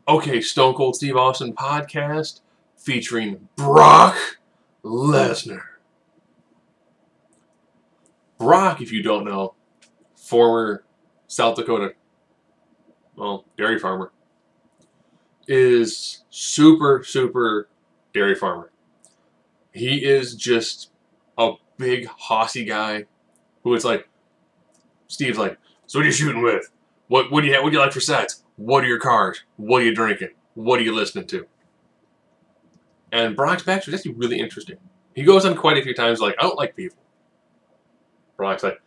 Okay, Stone Cold Steve Austin podcast featuring Brock Lesnar. Brock, if you don't know, former South Dakota, dairy farmer, is super dairy farmer. He is just a big hossy guy who it's like, Steve's like, so what are you shooting with? What do you have? What do you like for sets? What are your cars? What are you drinking? What are you listening to? And Brock's backstory is actually really interesting. He goes on quite a few times like, I don't like people. Brock's like,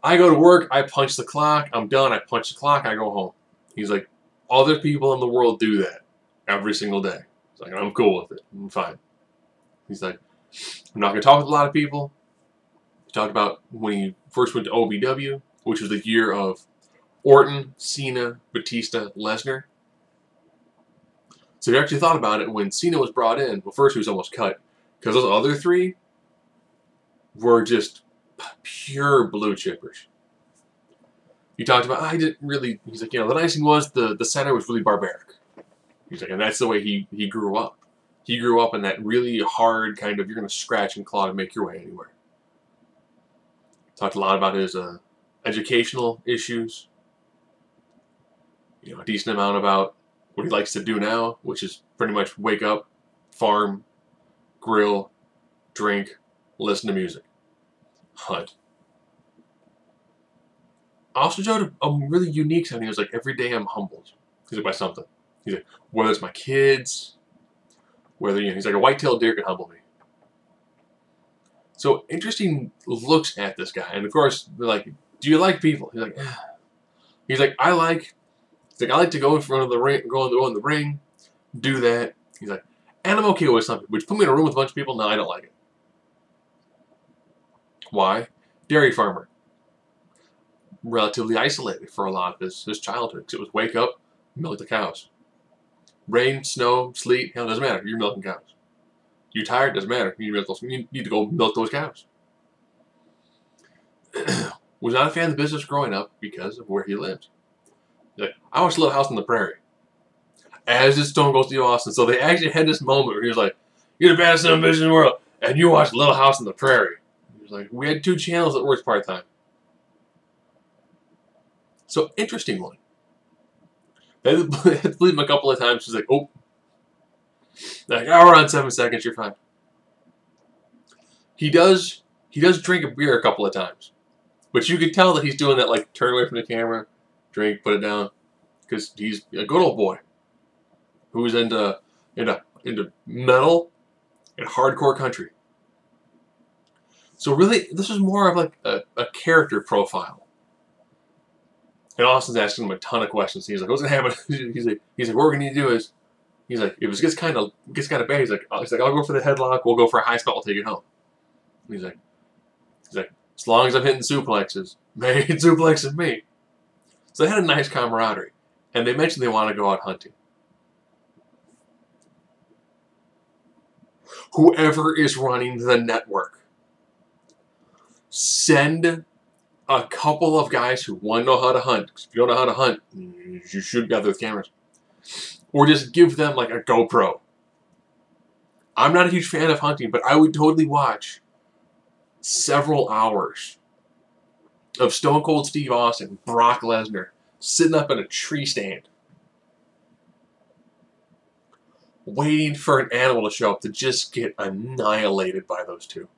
I go to work, I punch the clock, I'm done, I punch the clock, I go home. He's like, other people in the world do that every single day. He's like, I'm cool with it. I'm fine. He's like, I'm not going to talk with a lot of people. He talked about when he first went to OVW, which was the year of Orton, Cena, Batista, Lesnar. So he actually thought about it when Cena was brought in. Well, first he was almost cut because those other three were just pure blue chippers. He talked about, I didn't really, he's like, the nice thing was the center was really barbaric. He's like, and that's the way he grew up. He grew up in that really hard kind of, you're going to scratch and claw to make your way anywhere. Talked a lot about his educational issues. A decent amount about what he likes to do now, which is pretty much wake up, farm, grill, drink, listen to music, hunt. I also showed a really unique side. He was like, every day I'm humbled. He's like, by something. He's like, whether it's my kids, whether, he's like, a white-tailed deer can humble me. So interesting looks at this guy. And of course, they're like, do you like people? He's like, I like to go in front of the ring, go in the ring, do that. He's like, and I'm okay with something. Which put me in a room with a bunch of people? No, I don't like it. Why? Dairy farmer. Relatively isolated for a lot of his childhood. It was wake up, milk the cows. Rain, snow, sleet, hell, doesn't matter. You're milking cows. You're tired, doesn't matter. You need to go milk those cows. Was not a fan of the business growing up because of where he lived. Like, I watched Little House on the Prairie. As did Stone Cold Steve Austin. So they actually had this moment where he was like, you're the baddest son of a bitch in the world, and you watched Little House on the Prairie. He was like, we had 2 channels that worked part-time. So, interesting one. They had to bleep him a couple of times. She's like, oh. Like, we're on 7 seconds, you're fine. He does drink a beer a couple of times. But you could tell that he's doing that, like, turn away from the camera, drink, put it down. Because he's a good old boy. Who's into metal and hardcore country. So really, this is more of like a character profile. And Austin's asking him a ton of questions. He's like, what's gonna happen? He's like, what we're gonna need to do is, he's like, if it gets kind of bad, he's like, I'll go for the headlock, we'll go for a high spot, we'll take it home. And he's like, as long as I'm hitting suplexes, man, suplexing me. So they had a nice camaraderie. And they mentioned they want to go out hunting. Whoever is running the network, send a couple of guys who want to know how to hunt. Because if you don't know how to hunt, you should gather with cameras. Or just give them like a GoPro. I'm not a huge fan of hunting, but I would totally watch several hours of Stone Cold Steve Austin, Brock Lesnar, sitting up in a tree stand, waiting for an animal to show up to just get annihilated by those two.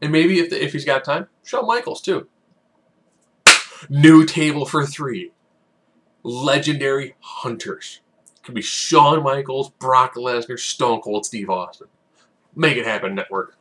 And maybe if he's got time, Shawn Michaels too. New table for 3. Legendary hunters. Could be Shawn Michaels, Brock Lesnar, Stone Cold Steve Austin. Make it happen, network.